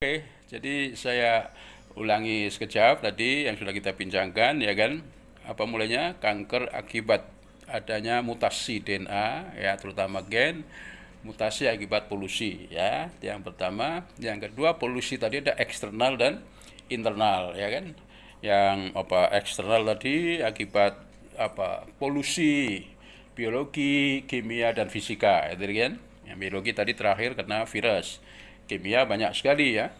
Oke, jadi saya ulangi sekejap tadi yang sudah kita bincangkan, ya kan? Apa mulainya? Kanker akibat adanya mutasi DNA, ya, terutama gen, mutasi akibat polusi, ya. Yang pertama, yang kedua, polusi tadi ada eksternal dan internal, ya kan? Yang eksternal tadi akibat polusi biologi, kimia dan fisika, itu kan? Yang biologi tadi terakhir karena virus. Kimia banyak sekali, ya.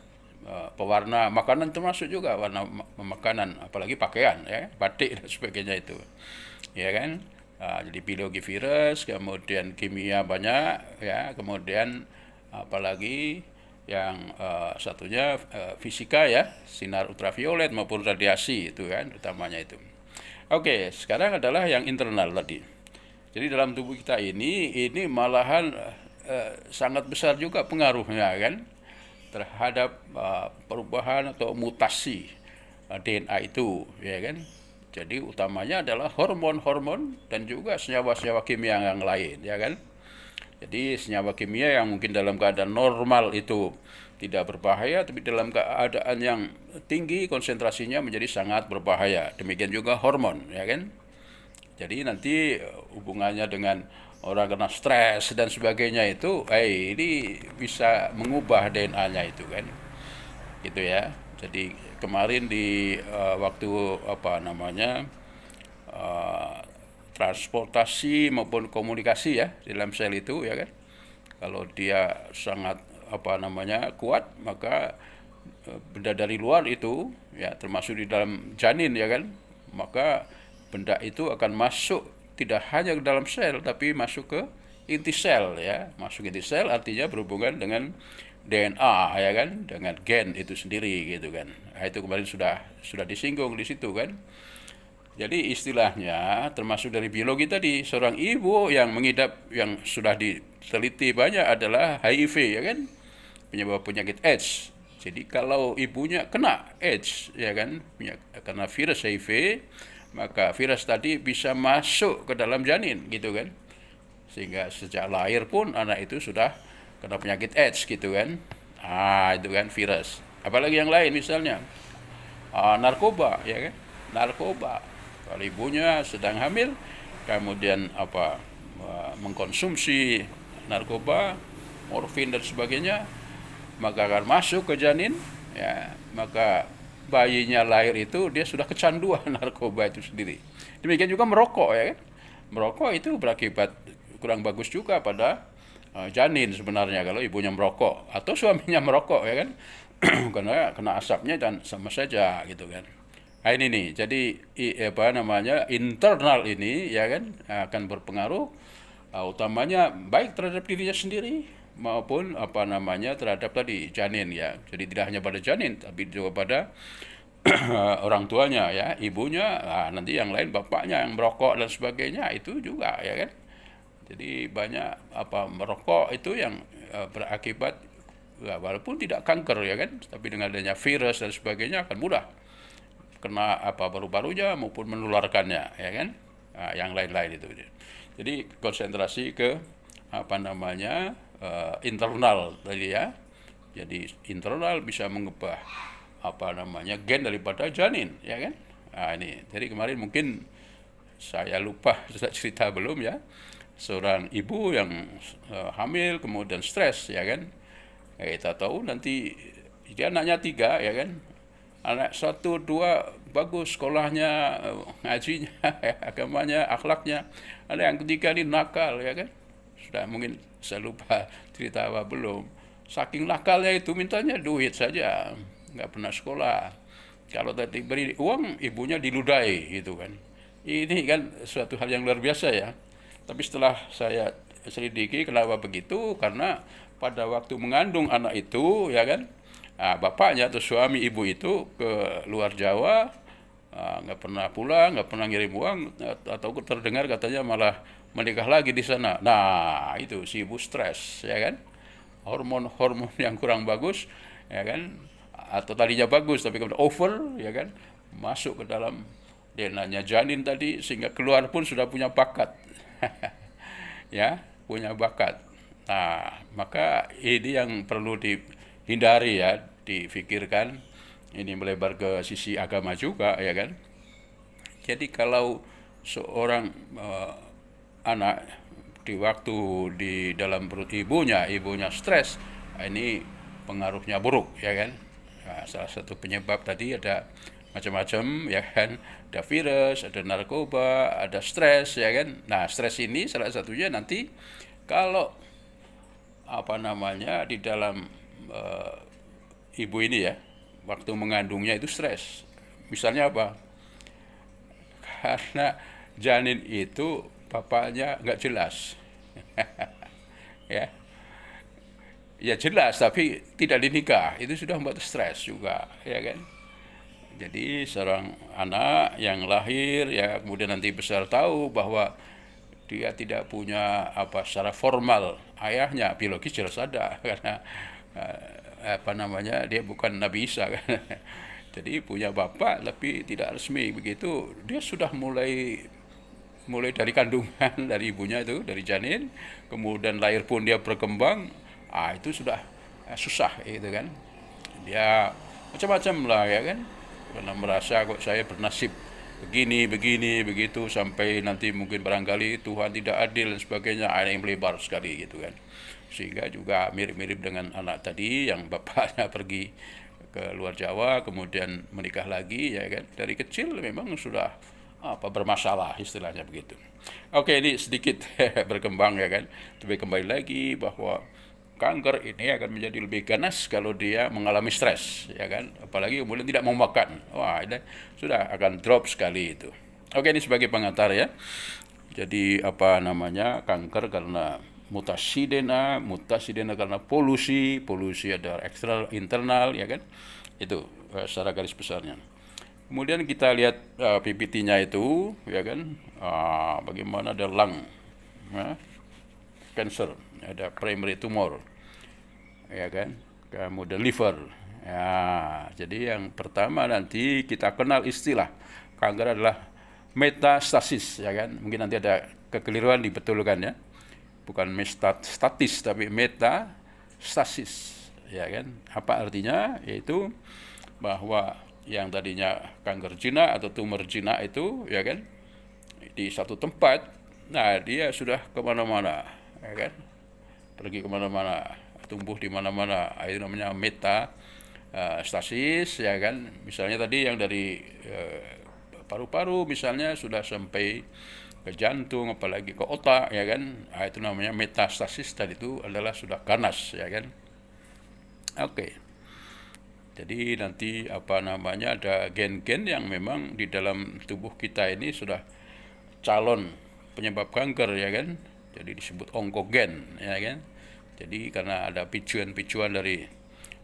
Pewarna makanan termasuk juga warna makanan, apalagi pakaian, ya, batik dan sebagainya itu, ya kan. Jadi biologi virus, kemudian kimia banyak, ya, kemudian apalagi yang satunya fisika, ya, sinar ultraviolet maupun radiasi itu kan utamanya itu. Oke, sekarang adalah yang internal tadi. Jadi dalam tubuh kita ini malahan sangat besar juga pengaruhnya kan terhadap perubahan atau mutasi DNA itu, ya kan. Jadi utamanya adalah hormon-hormon dan juga senyawa-senyawa kimia yang lain, ya kan. Jadi senyawa kimia yang mungkin dalam keadaan normal itu tidak berbahaya, tapi dalam keadaan yang tinggi konsentrasinya menjadi sangat berbahaya. Demikian juga hormon, ya kan. Jadi nanti hubungannya dengan orang kena stres dan sebagainya itu, ini bisa mengubah DNA-nya itu kan, gitu ya. Jadi kemarin di waktu uh, transportasi maupun komunikasi, ya, di dalam sel itu, ya kan. Kalau dia sangat kuat, maka benda dari luar itu, ya, termasuk di dalam janin, ya kan, maka benda itu akan masuk tidak hanya ke dalam sel tapi masuk ke inti sel, ya. Masuk inti sel artinya berhubungan dengan DNA, ya kan, dengan gen itu sendiri gitu kan. Nah, itu kemarin sudah disinggung di situ kan. Jadi istilahnya termasuk dari biologi tadi, seorang ibu yang mengidap yang sudah diteliti banyak adalah HIV, ya kan, penyebab penyakit AIDS. Jadi kalau ibunya kena AIDS, ya kan, karena virus HIV, maka virus tadi bisa masuk ke dalam janin gitu kan. Sehingga sejak lahir pun anak itu sudah kena penyakit AIDS gitu kan. Itu kan virus. Apalagi yang lain misalnya narkoba, ya kan. Narkoba. Kalau ibunya sedang hamil, kemudian mengkonsumsi narkoba, morfin dan sebagainya, maka akan masuk ke janin, ya, maka bayinya lahir itu dia sudah kecanduan narkoba itu sendiri. Demikian juga merokok, ya kan. Merokok itu berakibat kurang bagus juga pada janin sebenarnya kalau ibunya merokok atau suaminya merokok, ya kan. Karena kena asapnya dan sama saja gitu kan. Nah, ini nih, jadi internal ini, ya kan, akan berpengaruh utamanya baik terhadap dirinya sendiri maupun terhadap tadi janin, ya. Jadi tidak hanya pada janin tapi juga pada orang tuanya, ya, ibunya, nanti yang lain bapaknya yang merokok dan sebagainya itu juga, ya kan. Jadi banyak merokok itu yang berakibat, ya, walaupun tidak kanker, ya kan, tapi dengan adanya virus dan sebagainya akan mudah kena paru-parunya maupun menularkannya, ya kan. Yang lain-lain itu. Jadi konsentrasi ke internal tadi, ya. Jadi internal bisa mengubah gen daripada janin, ya kan. Ini jadi kemarin mungkin saya lupa sudah cerita belum, ya, seorang ibu yang hamil kemudian stres, ya kan. Kita tahu nanti dia anaknya 3, ya kan. Anak 1, 2 bagus sekolahnya, ngajinya, ya, agamanya, akhlaknya. Ada yang ketiga ini nakal, ya kan. Sudah mungkin saya lupa cerita apa belum. Saking nakalnya itu mintanya duit saja, nggak pernah sekolah. Kalau tadi beri uang, ibunya diludahi gitu kan. Ini kan suatu hal yang luar biasa, ya. Tapi setelah saya selidiki kenapa begitu, karena pada waktu mengandung anak itu, ya kan, bapaknya atau suami ibu itu ke luar Jawa, nggak pernah pulang, nggak pernah ngirim uang, atau terdengar katanya malah menikah lagi di sana. Nah, itu si ibu stres, ya kan, hormon-hormon yang kurang bagus, ya kan, atau tadinya bagus tapi kemudian over, ya kan, masuk ke dalam DNA-nya janin tadi sehingga keluar pun sudah punya bakat, ya, punya bakat. Nah, maka ini yang perlu dihindari, ya, difikirkan, ini melebar ke sisi agama juga, ya kan. Jadi kalau seorang anak di waktu di dalam perut ibunya stres, ini pengaruhnya buruk, ya kan. Nah, salah satu penyebab tadi ada macam-macam, ya kan, ada virus, ada narkoba, ada stres, ya kan. Nah, stres ini salah satunya nanti kalau di dalam ibu ini ya, waktu mengandungnya itu stres. Misalnya apa? Karena janin itu bapaknya nggak jelas. Ya, ya jelas tapi tidak dinikah, itu sudah membuat stres juga, ya kan. Jadi seorang anak yang lahir ya kemudian nanti besar tahu bahwa dia tidak punya secara formal ayahnya biologis jelas ada karena dia bukan Nabi Isa kan. Jadi punya bapak tapi tidak resmi, begitu dia sudah mulai dari kandungan dari ibunya itu, dari janin, kemudian lahir pun dia berkembang, itu sudah susah itu kan. Dia macam-macam lah, ya kan, karena merasa kok saya bernasib begini begitu, sampai nanti mungkin barangkali Tuhan tidak adil dan sebagainya, ada yang melebar sekali gitu kan. Sehingga juga mirip-mirip dengan anak tadi yang bapaknya pergi ke luar Jawa kemudian menikah lagi, ya kan, dari kecil memang sudah bermasalah istilahnya begitu. Oke, ini sedikit berkembang, ya kan, tapi kembali lagi bahwa kanker ini akan menjadi lebih ganas kalau dia mengalami stres, ya kan, apalagi kemudian tidak mau makan, wah ini sudah akan drop sekali itu. Oke, ini sebagai pengantar ya. Jadi kanker karena mutasi DNA karena polusi ada eksternal internal, ya kan, itu secara garis besarnya. Kemudian kita lihat PPT-nya itu, ya kan, bagaimana ada lung cancer, ada primary tumor, ya kan, kemudian liver. Ya, jadi yang pertama nanti kita kenal istilah kanker adalah metastasis, ya kan. Mungkin nanti ada kekeliruan dibetulkan ya, bukan metastatis tapi metastasis, ya kan. Apa artinya? Yaitu bahwa yang tadinya kanker jinak atau tumor jinak itu, ya kan, di satu tempat, nah dia sudah kemana-mana, ya kan, pergi kemana-mana, tumbuh di mana-mana, itu namanya metastasis, ya kan. Misalnya tadi yang dari paru-paru misalnya sudah sampai ke jantung, apalagi ke otak, ya kan, itu namanya metastasis, dan itu adalah sudah ganas, ya kan. Oke. Jadi nanti ada gen-gen yang memang di dalam tubuh kita ini sudah calon penyebab kanker, ya kan. Jadi disebut onkogen, ya kan. Jadi karena ada picuan-picuan dari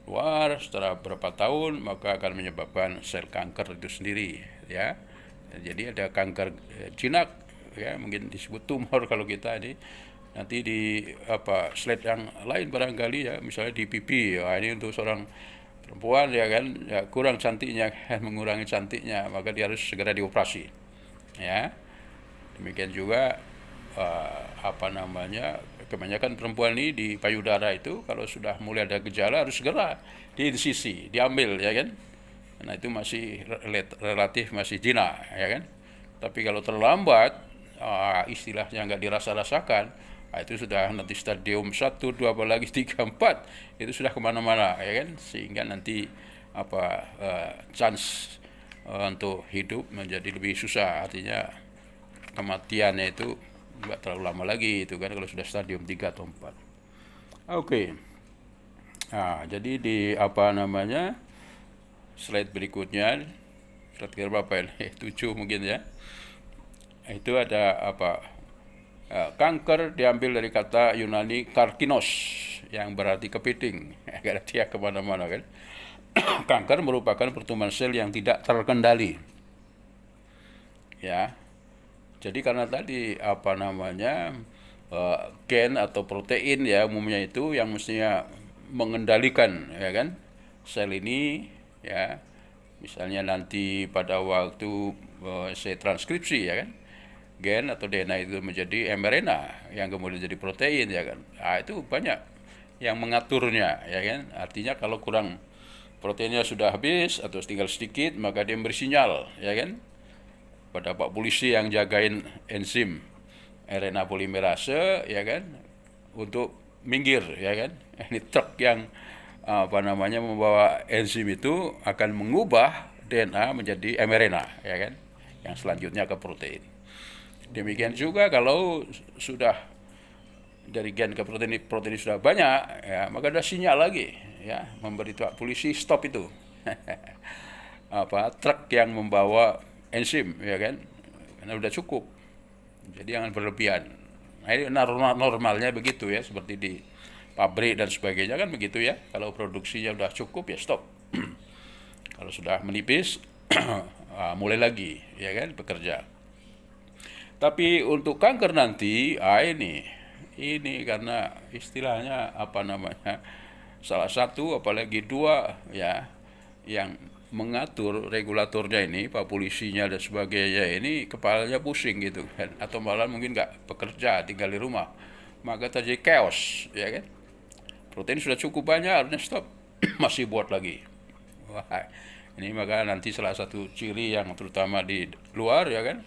luar setelah berapa tahun maka akan menyebabkan sel kanker itu sendiri, ya. Jadi ada kanker jinak, ya, mungkin disebut tumor kalau kita ini. Nanti di slide yang lain barangkali, ya, misalnya di pipi, ya, ini untuk seorang perempuan, ya kan, ya, kurang cantiknya, mengurangi cantiknya, maka dia harus segera dioperasi, ya. Demikian juga kebanyakan perempuan ini di payudara itu kalau sudah mulai ada gejala harus segera diinsisi, diambil, ya kan. Nah itu masih relatif masih jinak, ya kan. Tapi kalau terlambat, istilahnya nggak dirasa-rasakan, itu sudah nanti stadium 1, 2, apalagi 3, 4, itu sudah kemana-mana, ya kan, sehingga nanti chance untuk hidup menjadi lebih susah, artinya kematiannya itu nggak terlalu lama lagi itu kan kalau sudah stadium 3 atau 4. Oke. Nah, jadi di slide berikutnya, slide berapa ini? 7 mungkin ya. Itu ada kanker diambil dari kata Yunani karkinos yang berarti kepiting, karena dia kemana-mana kan. Kanker merupakan pertumbuhan sel yang tidak terkendali, ya. Jadi karena tadi gen atau protein, ya, umumnya itu yang mestinya mengendalikan, ya kan, sel ini, ya. Misalnya nanti pada waktu saya transkripsi, ya kan, gen atau DNA itu menjadi mRNA yang kemudian jadi protein, ya kan. Itu banyak yang mengaturnya, ya kan. Artinya kalau kurang proteinnya sudah habis atau tinggal sedikit, maka dia memberi sinyal, ya kan, pada Pak Polisi yang jagain enzim RNA polimerase, ya kan, untuk minggir, ya kan. Ini truk yang membawa enzim itu akan mengubah DNA menjadi mRNA, ya kan, yang selanjutnya ke protein. Demikian juga kalau sudah dari gen ke protein sudah banyak, ya, maka ada sinyal lagi, ya, memberitahu polisi stop itu. Truk yang membawa enzim, ya kan, karena sudah cukup. Jadi jangan berlebihan. Nah, ini normalnya begitu, ya, seperti di pabrik dan sebagainya kan begitu, ya. Kalau produksinya sudah cukup, ya stop. Kalau sudah menipis, mulai lagi, ya kan, bekerja. Tapi untuk kanker nanti, ini karena istilahnya salah satu apalagi dua, ya, yang mengatur regulatornya ini, Pak Polisinya dan sebagainya ini kepalanya pusing gitu kan, atau malah mungkin nggak bekerja, tinggal di rumah, maka terjadi chaos, ya kan. Protein sudah cukup banyak, harusnya stop. Masih buat lagi. Wah, ini maka nanti salah satu ciri yang terutama di luar, ya kan,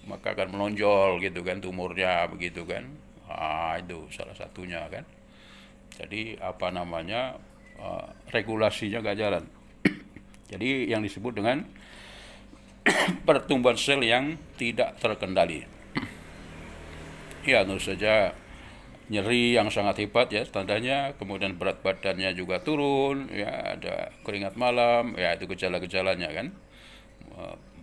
maka akan menonjol gitu kan, tumornya begitu kan. Itu salah satunya kan. Jadi regulasinya gak jalan. Jadi yang disebut dengan pertumbuhan sel yang tidak terkendali. Ya, tentu saja nyeri yang sangat hebat, ya, tandanya, kemudian berat badannya juga turun, ya, ada keringat malam, ya, itu gejala-gejalanya kan.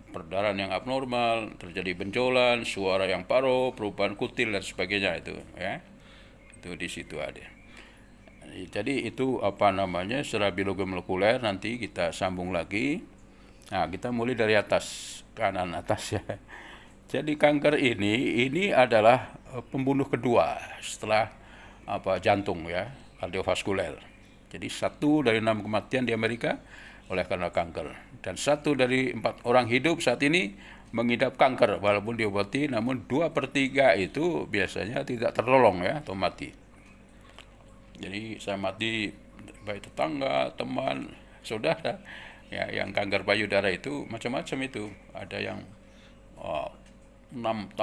Perdarahan yang abnormal, terjadi benjolan, suara yang paruh, perubahan kutil dan sebagainya itu, ya. Itu di situ ada. Jadi itu secara biologi molekuler nanti kita sambung lagi. Nah, kita mulai dari atas, kanan atas, ya. Jadi kanker ini adalah pembunuh kedua setelah jantung, ya, kardiovaskuler. Jadi 1 dari 6 kematian di Amerika oleh karena kanker, dan 1 dari 4 orang hidup saat ini mengidap kanker walaupun diobati, namun 2/3 itu biasanya tidak tertolong, ya, atau mati. Jadi saya mati baik tetangga, teman, saudara, ya, yang kanker payudara itu macam-macam itu. Ada yang 6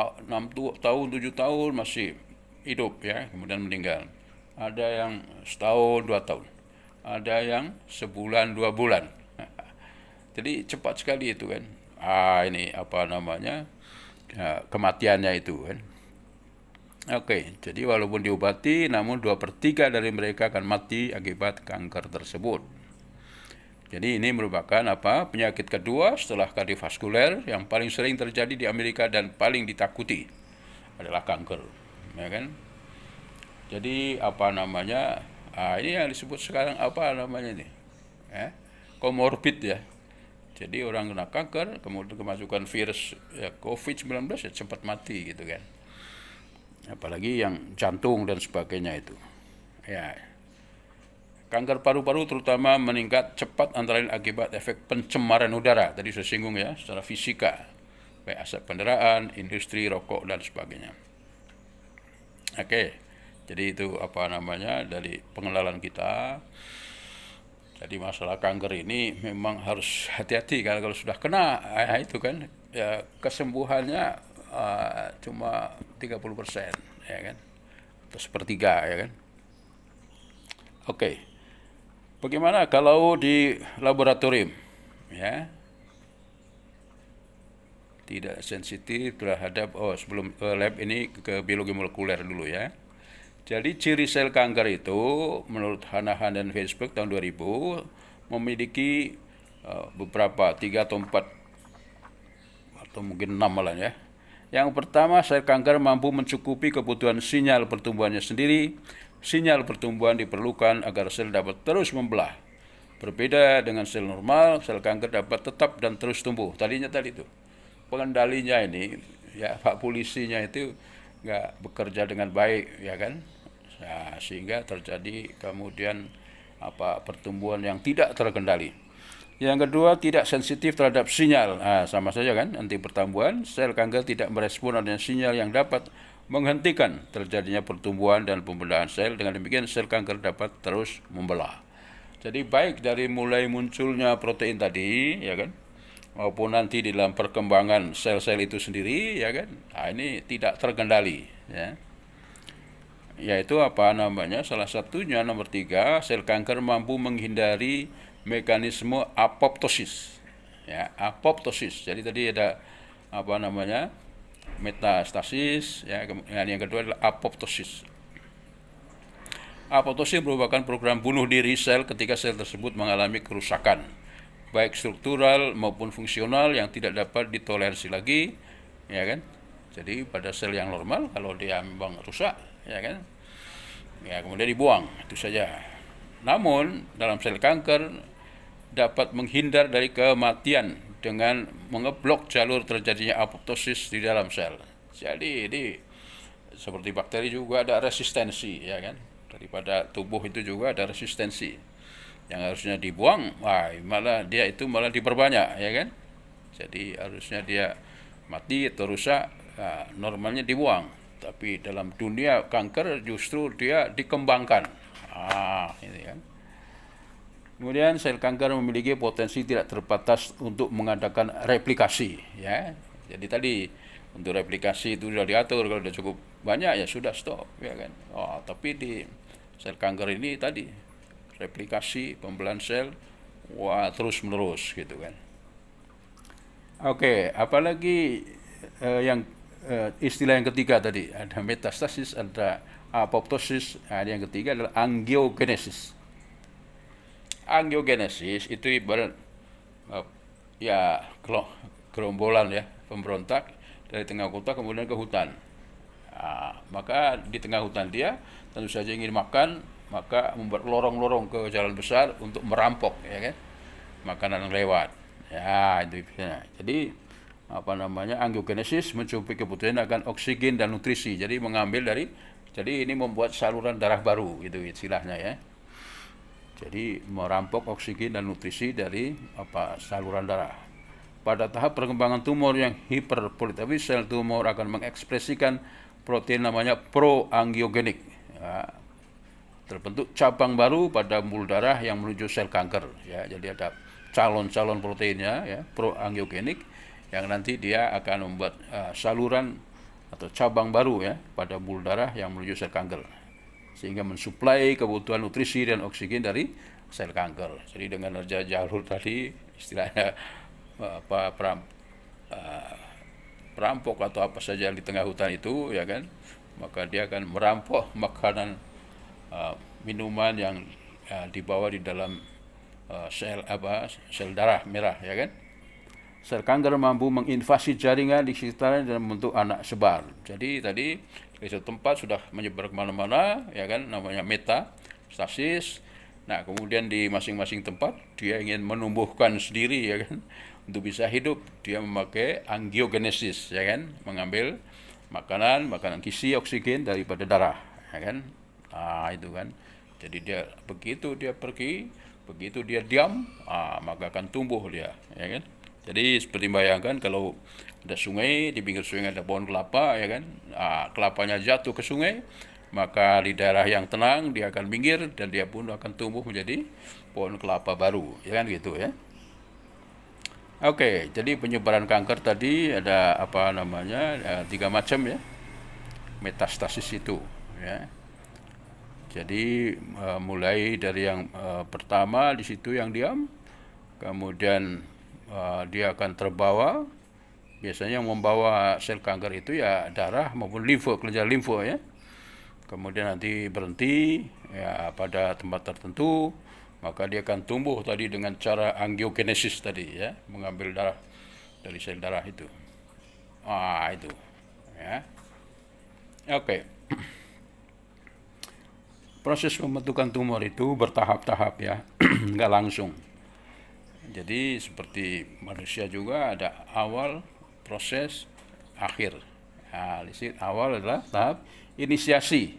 tahun, 7 tahun masih hidup, ya, kemudian meninggal. Ada yang setahun, 2 tahun. Ada yang sebulan, 2 bulan. Jadi cepat sekali itu kan. Ini kematiannya itu kan. Oke, jadi walaupun diobati, namun 2/3 dari mereka akan mati akibat kanker tersebut. Jadi ini merupakan penyakit kedua setelah kardiovaskuler yang paling sering terjadi di Amerika dan paling ditakuti adalah kanker, ya kan. Jadi ini yang disebut sekarang ini, ya, komorbid, ya. Jadi orang kena kanker, kemudian kemasukan virus, ya, COVID-19, ya, cepat mati gitu kan. Apalagi yang jantung dan sebagainya itu, ya. Kanker paru-paru terutama meningkat cepat antara lain akibat efek pencemaran udara. Tadi saya singgung, ya, secara fisika, baik asap kendaraan, industri, rokok dan sebagainya. Oke, jadi itu dari pengenalan kita. Jadi masalah kanker ini memang harus hati-hati, karena kalau sudah kena, itu kan, ya, kesembuhannya cuma 30%, ya kan, atau 1/3, ya kan. Oke. Bagaimana kalau di laboratorium, ya, tidak sensitif terhadap sebelum ke lab ini ke biologi molekuler dulu, ya. Jadi ciri sel kanker itu menurut Hanahan dan Facebook tahun 2000 memiliki beberapa 3 atau 4 atau mungkin 6 malah, ya. Yang pertama, sel kanker mampu mencukupi kebutuhan sinyal pertumbuhannya sendiri. Sinyal pertumbuhan diperlukan agar sel dapat terus membelah. Berbeda dengan sel normal, sel kanker dapat tetap dan terus tumbuh. Tadi itu pengendalinya ini, ya, Pak Polisinya itu nggak bekerja dengan baik, ya kan. Nah, sehingga terjadi kemudian pertumbuhan yang tidak terkendali. Yang kedua, tidak sensitif terhadap sinyal. Sama saja kan, anti pertumbuhan, sel kanker tidak merespon adanya sinyal yang dapat menghentikan terjadinya pertumbuhan dan pembedahan sel. Dengan demikian sel kanker dapat terus membelah. Jadi baik dari mulai munculnya protein tadi, ya kan, maupun nanti di dalam perkembangan sel-sel itu sendiri, ya kan, nah, ini tidak terkendali, ya. Yaitu apa namanya? Salah satunya nomor 3, sel kanker mampu menghindari mekanisme apoptosis. Ya, apoptosis. Jadi tadi ada apa namanya? Metastasis, ya. Yang kedua adalah apoptosis. Apoptosis merupakan program bunuh diri sel ketika sel tersebut mengalami kerusakan, baik struktural maupun fungsional yang tidak dapat ditoleransi lagi, ya kan? Jadi pada sel yang normal kalau dia memang rusak, ya kan, ya kemudian dibuang, itu saja. Namun dalam sel kanker dapat menghindar dari kematian dengan mengeblok jalur terjadinya apoptosis di dalam sel. Jadi ini seperti bakteri juga ada resistensi, ya kan, daripada tubuh itu juga ada resistensi yang harusnya dibuang, wah malah dia itu malah diperbanyak, ya kan. Jadi harusnya dia mati atau rusak, nah, normalnya dibuang, tapi dalam dunia kanker justru dia dikembangkan. Ini kan. Kemudian sel kanker memiliki potensi tidak terbatas untuk mengadakan replikasi, ya. Jadi tadi untuk replikasi itu sudah diatur, kalau sudah cukup banyak ya sudah stop, ya kan. Tapi di sel kanker ini tadi replikasi pembelahan sel, wah terus menerus gitu kan. Oke, apalagi yang istilah yang ketiga tadi, ada metastasis, ada apoptosis, ada yang ketiga adalah angiogenesis. Angiogenesis itu ibarat ya gerombolan ya pemberontak dari tengah kota kemudian ke hutan. Maka di tengah hutan dia tentu saja ingin makan, maka membuat lorong-lorong ke jalan besar untuk merampok, ya kan, makanan yang lewat. Ya itu. Jadi apa namanya, angiogenesis mencukupi kebutuhan akan oksigen dan nutrisi. Jadi mengambil dari, jadi ini membuat saluran darah baru, itu istilahnya ya. Jadi merampok oksigen dan nutrisi dari saluran darah. Pada tahap perkembangan tumor yang hiperpolitefis, sel tumor akan mengekspresikan protein namanya proangiogenik. Ya, terbentuk cabang baru pada pembuluh darah yang menuju sel kanker. Ya, jadi ada calon-calon proteinnya, ya, proangiogenik, yang nanti dia akan membuat saluran atau cabang baru ya pada pembuluh darah yang menuju sel kanker, sehingga mensuplai kebutuhan nutrisi dan oksigen dari sel kanker. Jadi dengan kerja jalur tadi, istilahnya perampok atau apa saja di tengah hutan itu, ya kan, maka dia akan merampok makanan, minuman yang dibawa di dalam sel darah merah, ya kan. Sel kanker mampu menginvasi jaringan di sekitarnya dan membentuk anak sebar. Jadi tadi di satu tempat sudah menyebar kemana-mana, ya kan, namanya metastasis. Nah kemudian di masing-masing tempat dia ingin menumbuhkan sendiri, ya kan, untuk bisa hidup. Dia memakai angiogenesis, ya kan, mengambil makanan gizi, oksigen daripada darah, ya kan. Itu kan. Jadi dia begitu dia pergi, begitu dia diam, maka akan tumbuh dia, ya kan. Jadi seperti bayangkan kalau ada sungai, di pinggir sungai ada pohon kelapa, ya kan, kelapanya jatuh ke sungai, maka di daerah yang tenang dia akan minggir dan dia pun akan tumbuh menjadi pohon kelapa baru, ya kan gitu ya. Oke, jadi penyebaran kanker tadi ada apa namanya, 3 macam ya, metastasis itu, ya. Jadi mulai dari yang pertama di situ yang diam, kemudian dia akan terbawa. Biasanya yang membawa sel kanker itu ya darah maupun kelenjar limfo ya. Kemudian nanti berhenti ya pada tempat tertentu, maka dia akan tumbuh tadi dengan cara angiogenesis tadi ya, mengambil darah dari sel darah itu. Itu ya. Oke. Proses pembentukan tumor itu bertahap-tahap ya, nggak langsung. Jadi seperti manusia juga ada awal, proses, akhir. Awal adalah tahap inisiasi.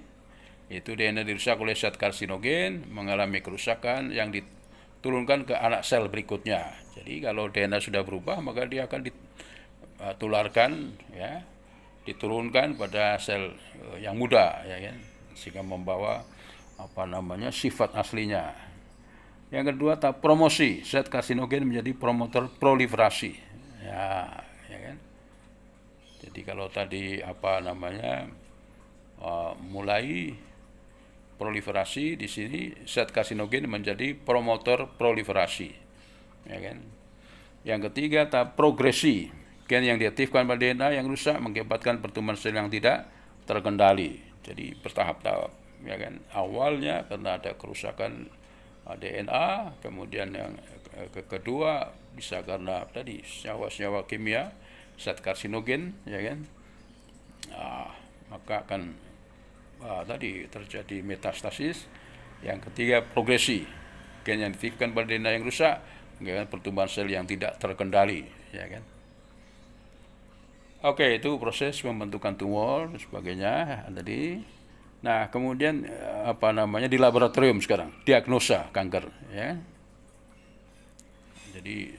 Itu DNA dirusak oleh zat karsinogen, mengalami kerusakan yang diturunkan ke anak sel berikutnya. Jadi kalau DNA sudah berubah, maka dia akan ditularkan, ya, diturunkan pada sel yang muda, ya kan, sehingga membawa sifat aslinya. Yang kedua tahap promosi, zat karsinogen menjadi promotor proliferasi. Ya, ya kan? Jadi kalau tadi mulai proliferasi, di sini zat karsinogen menjadi promotor proliferasi, ya kan? Yang ketiga tahap progresi, gen yang diaktifkan pada DNA yang rusak mengakibatkan pertumbuhan sel yang tidak terkendali. Jadi bertahap-tahap, ya kan? Awalnya karena ada kerusakan DNA, kemudian yang kedua bisa karena tadi senyawa-senyawa kimia, zat karsinogen, ya kan? Maka akan tadi terjadi metastasis. Yang ketiga progresi, gen yang diaktifkan pada DNA yang rusak mengakibatkan pertumbuhan sel yang tidak terkendali, ya kan? Oke, itu proses pembentukan tumor dan sebagainya tadi. Nah, kemudian di laboratorium sekarang diagnosa kanker, ya. Jadi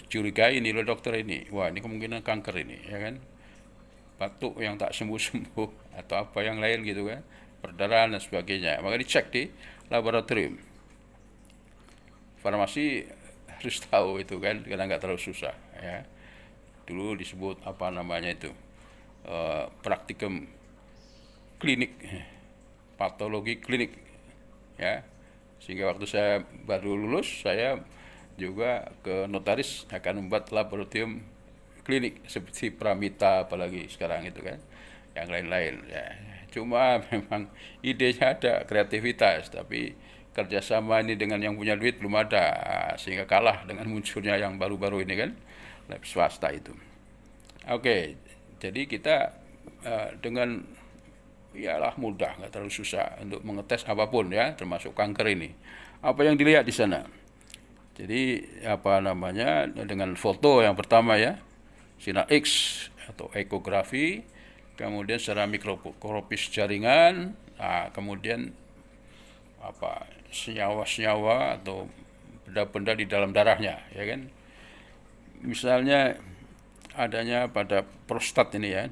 curigai ini loh dokter ini, wah ini kemungkinan kanker ini, ya kan? Batuk yang tak sembuh-sembuh atau apa yang lain gitu kan, perdarahan dan sebagainya. Maka dicek di laboratorium. Farmasi harus tahu itu kan, karena nggak terlalu susah, ya. Dulu disebut praktikum klinik, patologi klinik, ya. Sehingga waktu saya baru lulus, saya juga ke notaris akan membuat laboratorium klinik seperti Pramita, apalagi sekarang itu kan, yang lain-lain, ya. Cuma memang idenya ada, kreativitas, tapi kerjasama ini dengan yang punya duit belum ada, sehingga kalah dengan munculnya yang baru-baru ini kan, lab swasta itu. Oke, jadi kita dengan ialah mudah, nggak terlalu susah untuk mengetes apapun, ya, termasuk kanker ini. Apa yang dilihat di sana? Jadi dengan foto yang pertama, ya, sinar X atau ekografi, kemudian secara mikroskopis jaringan, kemudian senyawa-senyawa atau benda-benda di dalam darahnya, ya kan? Misalnya adanya pada prostat ini, ya,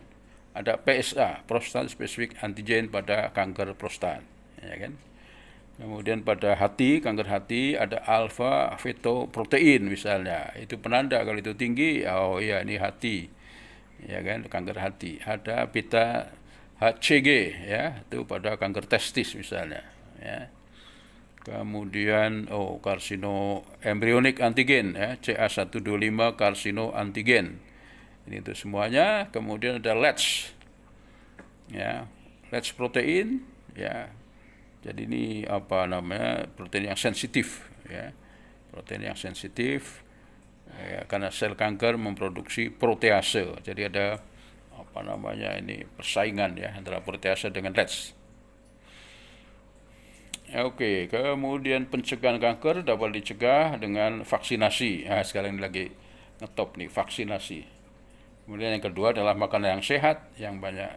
ada PSA, prostat spesifik antigen pada kanker prostat, ya kan? Kemudian pada hati, kanker hati, ada alfa fetoprotein misalnya, itu penanda kalau itu tinggi, oh iya ini hati, ya kan, kanker hati. Ada beta HCG, ya, itu pada kanker testis misalnya, ya. Kemudian karsino embryonik antigen, ya, CA125 karsino antigen. Ini itu semuanya. Kemudian ada LETS, ya, LETS protein, ya. Jadi ini protein yang sensitif, ya, protein yang sensitif, ya, karena sel kanker memproduksi protease. Jadi ada persaingan, ya, antara protease dengan LETS. Oke, kemudian pencegahan kanker dapat dicegah dengan vaksinasi. Nah, sekarang ini lagi ngetop nih, vaksinasi. Kemudian yang kedua adalah makanan yang sehat, yang banyak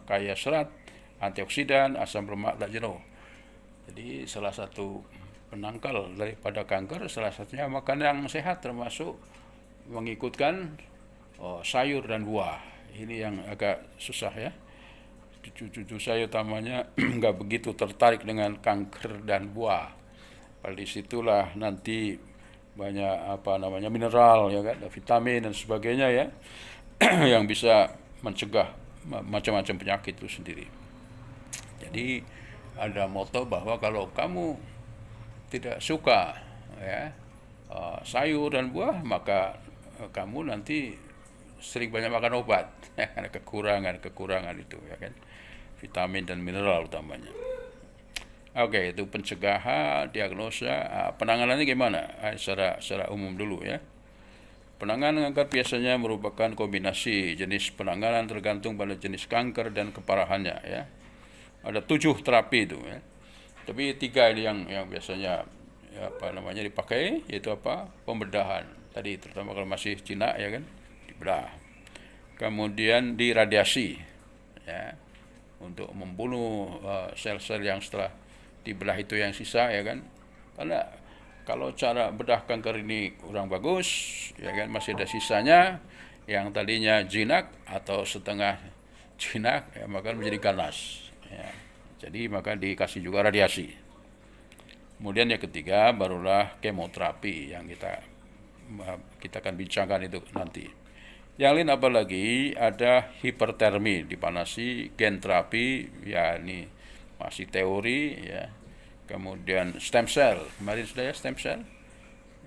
kaya serat, antioksidan, asam lemak tak jenuh. Jadi salah satu penangkal daripada kanker salah satunya makan yang sehat, termasuk mengikutkan sayur dan buah. Ini yang agak susah, ya. Cucu-cucu saya utamanya nggak begitu tertarik dengan kanker dan buah. Pada disitulah nanti banyak mineral, ya kan, vitamin dan sebagainya, ya, yang bisa mencegah macam-macam penyakit itu sendiri. Jadi ada moto bahwa kalau kamu tidak suka, ya, sayur dan buah, maka kamu nanti sering banyak makan obat karena kekurangan itu, ya kan, vitamin dan mineral utamanya. Oke, itu pencegahan, diagnosa, penanganannya gimana? Secara umum dulu, ya. Penanganan kanker biasanya merupakan kombinasi jenis penanganan tergantung pada jenis kanker dan keparahannya, ya. Ada 7 terapi itu, ya. Tapi 3 ini yang biasanya dipakai, yaitu pembedahan. Tadi terutama kalau masih jinak, ya kan, dibedah. Kemudian diradiasi, ya, untuk membunuh sel-sel yang setelah dibelah itu yang sisa, ya kan. Karena kalau cara bedah kanker ini kurang bagus, ya kan, masih ada sisanya yang tadinya jinak atau setengah jinak, ya, maka menjadi ganas, ya. Jadi maka dikasih juga radiasi. Kemudian yang ketiga barulah kemoterapi yang kita akan bincangkan itu nanti. Yang lain apalagi ada hipertermi, dipanasi, gen terapi, ya ini masih teori ya. Kemudian stem cell, kemarin sudah ya stem cell,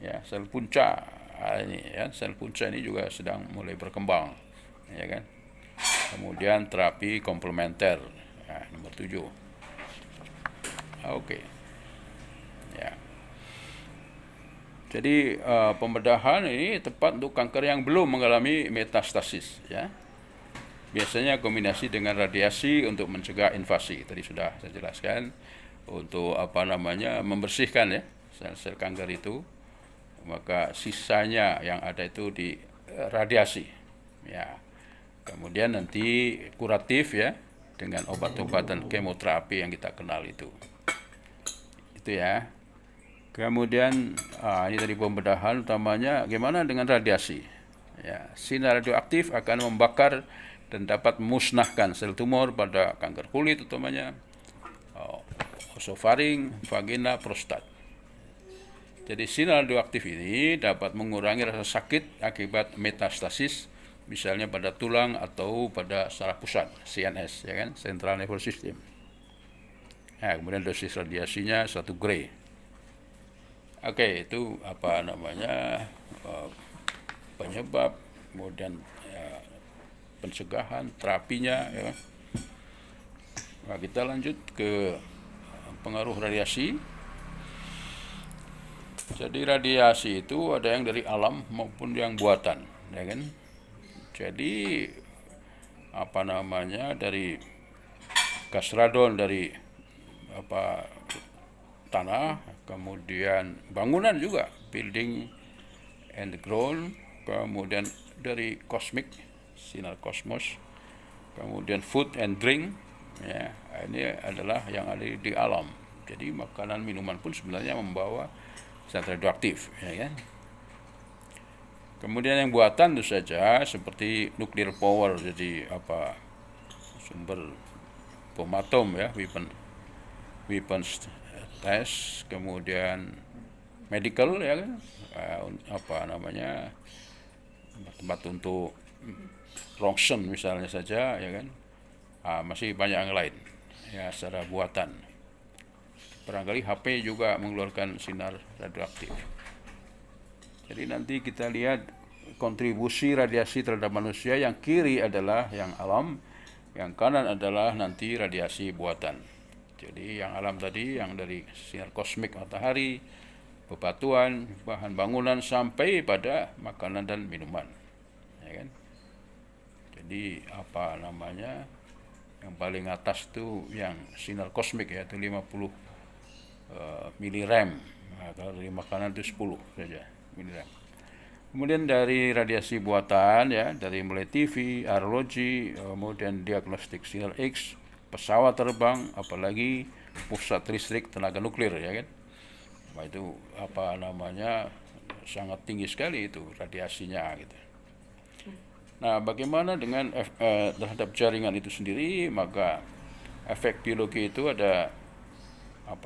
ya sel punca. Ini ya sel punca ini juga sedang mulai berkembang, ya kan. Kemudian terapi komplementer, ya, nomor 7. Oke. Ya. Jadi pembedahan ini tepat untuk kanker yang belum mengalami metastasis, ya. Biasanya kombinasi dengan radiasi untuk mencegah invasi. Tadi sudah saya jelaskan untuk membersihkan ya sel-sel kanker itu. Maka sisanya yang ada itu di radiasi, ya. Kemudian nanti kuratif ya dengan obat-obatan kemoterapi yang kita kenal itu ya. Kemudian ini tadi pembedahan utamanya gimana dengan radiasi. Ya, sinar radioaktif akan membakar dan dapat memusnahkan sel tumor pada kanker kulit utamanya, osofaring, vagina, prostat. Jadi sinar radioaktif ini dapat mengurangi rasa sakit akibat metastasis, misalnya pada tulang atau pada saraf pusat, CNS, ya kan, Central Nervous System. Nah, kemudian dosis radiasinya 1 Gray. Oke, itu penyebab, kemudian pencegahan, terapinya ya. Nah, kita lanjut ke pengaruh radiasi. Jadi radiasi itu ada yang dari alam maupun yang buatan, ya kan? Jadi dari gas radon dari tanah, kemudian bangunan juga, building and ground, kemudian dari kosmik, sinar kosmos, kemudian food and drink, ya, ini adalah yang ada di alam. Jadi makanan minuman pun sebenarnya membawa zat radioaktif, ya kan. Kemudian yang buatan itu saja seperti nuclear power, jadi sumber bom atom ya, weapons test, kemudian medical ya kan, tempat untuk rongsen misalnya saja ya kan. Masih banyak yang lain ya secara buatan. Barangkali HP juga mengeluarkan sinar radioaktif. Jadi nanti kita lihat kontribusi radiasi terhadap manusia. Yang kiri adalah yang alam, yang kanan adalah nanti radiasi buatan. Jadi yang alam tadi yang dari sinar kosmik matahari, bebatuan, bahan bangunan sampai pada makanan dan minuman, ya kan. Jadi yang paling atas itu yang sinar kosmik ya, itu 50 miliram. Nah, kalau dari makanan itu 10 saja miliram. Kemudian dari radiasi buatan ya, dari mulai TV, arloji, kemudian diagnostik sinar X, pesawat terbang, apalagi pusat listrik tenaga nuklir ya kan. Nah, itu sangat tinggi sekali itu radiasinya gitu. Nah, bagaimana dengan terhadap jaringan itu sendiri? Maka efek biologi itu ada 3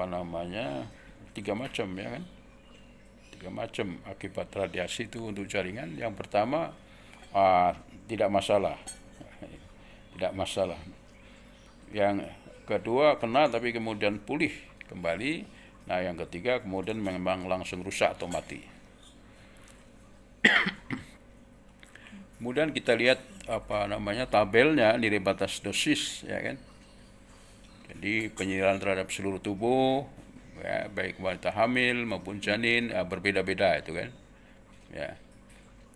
macam ya kan. 3 macam akibat radiasi itu untuk jaringan. Yang pertama tidak masalah. Tidak masalah. Yang kedua kena tapi kemudian pulih kembali. Nah, yang ketiga kemudian memang langsung rusak atau mati. Kemudian kita lihat tabelnya, nilai batas dosis ya kan. Jadi penyiraman terhadap seluruh tubuh ya, baik wanita hamil maupun janin berbeda-beda itu kan. Ya.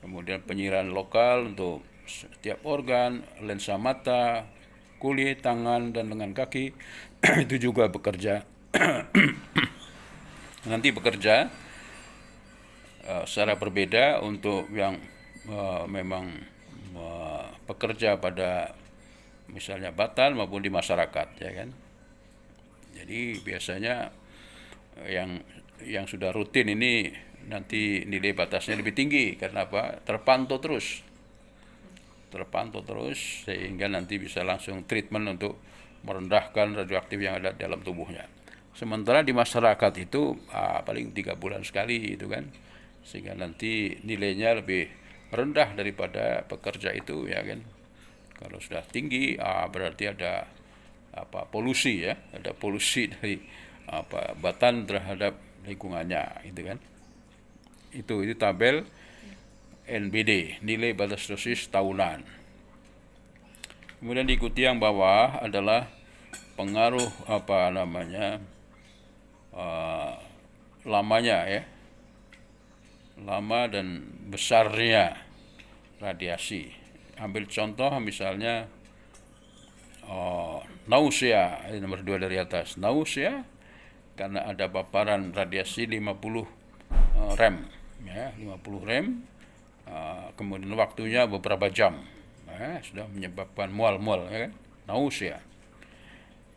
Kemudian penyiraman lokal untuk setiap organ, lensa mata, kulit, tangan dan lengan kaki itu juga bekerja nanti bekerja secara berbeda untuk yang memang bekerja pada misalnya batan maupun di masyarakat ya kan. Jadi biasanya yang sudah rutin ini nanti nilai batasnya lebih tinggi karena apa? Terpantau terus sehingga nanti bisa langsung treatment untuk merendahkan radioaktif yang ada dalam tubuhnya. Sementara di masyarakat itu paling 3 bulan sekali itu kan, sehingga nanti nilainya lebih rendah daripada pekerja itu ya kan. Kalau sudah tinggi berarti ada polusi ya, ada polusi dari batan terhadap lingkungannya itu kan. Itu tabel NBD, nilai batas dosis tahunan. Kemudian diikuti yang bawah adalah pengaruh lamanya ya, lama dan besarnya radiasi. Ambil contoh misalnya nausea, ini nomor 2 dari atas. Nausea karena ada paparan radiasi 50 rem ya, 50 rem, kemudian waktunya beberapa jam sudah menyebabkan mual-mual ya kan, nausea.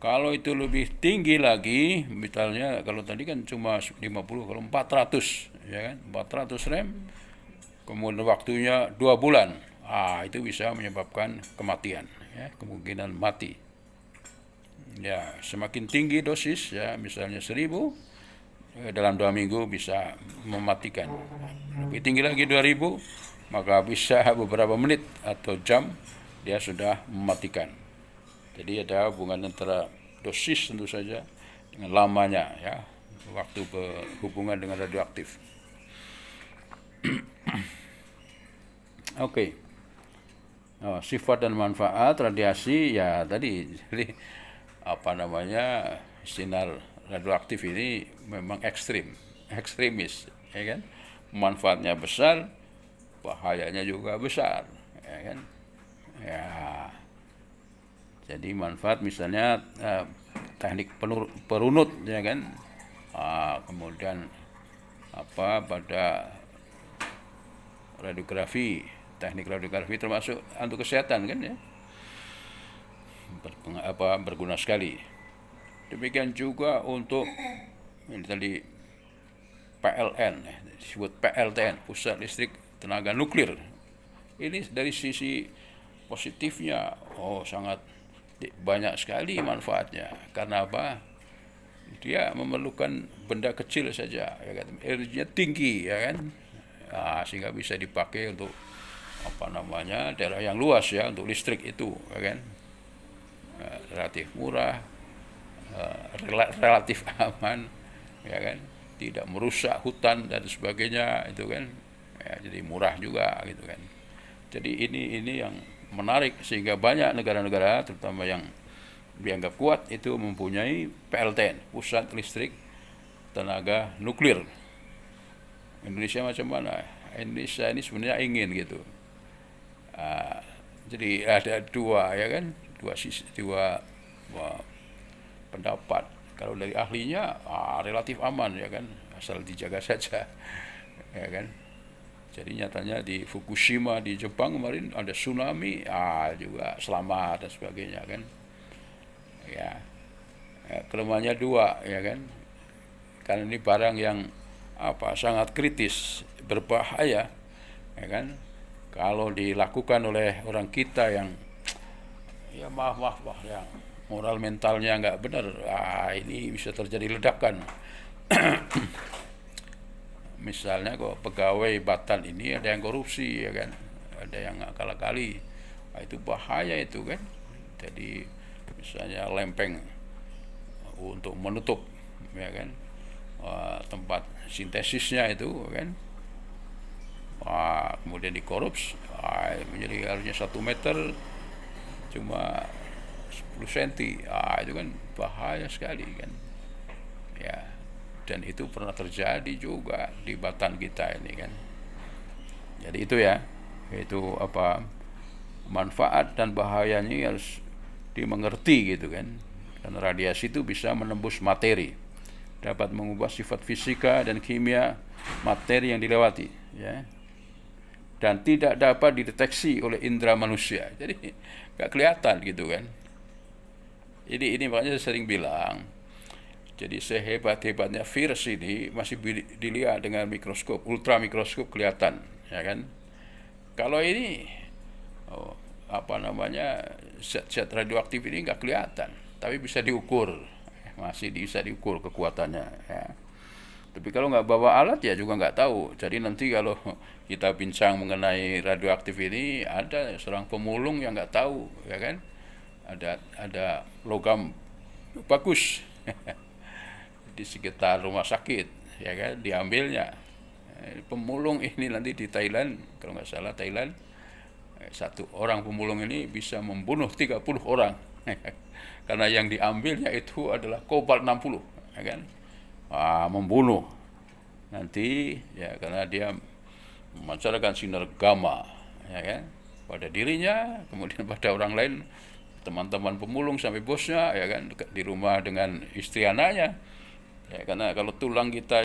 Kalau itu lebih tinggi lagi, misalnya kalau tadi kan cuma 50, kalau 400 ya kan, 400 rem, kemudian waktunya 2 bulan, itu bisa menyebabkan kematian ya, kemungkinan mati. Ya, semakin tinggi dosis ya, misalnya 1000, dalam 2 minggu bisa mematikan. Lebih tinggi lagi 2000, maka bisa beberapa menit atau jam dia sudah mematikan. Jadi ada hubungan antara dosis tentu saja dengan lamanya ya, waktu berhubungan dengan radioaktif. Oke. Sifat dan manfaat radiasi ya tadi, jadi sinar radioaktif ini memang ekstremis ya kan. Manfaatnya besar, bahayanya juga besar ya kan. Ya. Jadi manfaat misalnya teknik perunut ya kan, kemudian pada radiografi, teknik radiografi termasuk untuk kesehatan kan ya, berguna sekali. Demikian juga untuk ini tadi PLN, disebut PLTN, pusat listrik tenaga nuklir. Ini dari sisi positifnya sangat banyak sekali manfaatnya. Karena apa? Dia memerlukan benda kecil saja ya kan, energinya tinggi ya kan, sehingga bisa dipakai untuk daerah yang luas ya, untuk listrik itu ya kan, relatif murah, relatif aman ya kan, tidak merusak hutan dan sebagainya itu kan ya, jadi murah juga gitu kan. Jadi ini yang menarik, sehingga banyak negara-negara terutama yang dianggap kuat itu mempunyai PLTN, pusat listrik tenaga nuklir. Indonesia macam mana? Indonesia ini sebenarnya ingin gitu. Jadi ada dua ya kan, dua pendapat. Kalau dari ahlinya relatif aman ya kan, asal dijaga saja ya kan. Jadi nyatanya di Fukushima di Jepang kemarin ada tsunami, juga selamat dan sebagainya kan. Ya, kelemahannya 2 ya kan. Karena ini barang yang sangat kritis, berbahaya ya kan. Kalau dilakukan oleh orang kita yang ya maaf yang moral mentalnya nggak benar, ini bisa terjadi ledakan. Misalnya kok pegawai Batan ini ada yang korupsi ya kan, ada yang akal-akali, itu bahaya itu kan. Jadi misalnya lempeng untuk menutup ya kan, tempat sintesisnya itu kan, kemudian dikorups, menjadi harusnya 1 meter cuma 10 cm, itu kan bahaya sekali kan ya. Dan itu pernah terjadi juga di Batan kita ini kan. Jadi itu ya, itu manfaat dan bahayanya harus dimengerti gitu kan. Dan radiasi itu bisa menembus materi, dapat mengubah sifat fisika dan kimia materi yang dilewati ya, dan tidak dapat dideteksi oleh indera manusia. Jadi nggak kelihatan gitu kan. Ini makanya saya sering bilang, jadi sehebat-hebatnya virus ini masih dilihat dengan mikroskop, ultra mikroskop kelihatan, ya kan? Kalau ini zat-zat radioaktif ini nggak kelihatan, tapi bisa diukur. masih bisa diukur kekuatannya ya. Tapi kalau nggak bawa alat ya juga nggak tahu. Jadi nanti kalau kita bincang mengenai radioaktif ini, ada seorang pemulung yang nggak tahu, ya kan? Ada logam bagus di sekitar rumah sakit, ya kan? Diambilnya. Pemulung ini nanti di Thailand, kalau nggak salah Thailand, satu orang pemulung ini bisa membunuh 30 orang. Karena yang diambilnya itu adalah kobalt 60, ya kan? Membunuh nanti ya, karena dia memancarkan sinar gamma, ya kan, pada dirinya, kemudian pada orang lain, teman-teman pemulung sampai bosnya, ya kan, di rumah dengan istri anaknya, ya, karena kalau tulang kita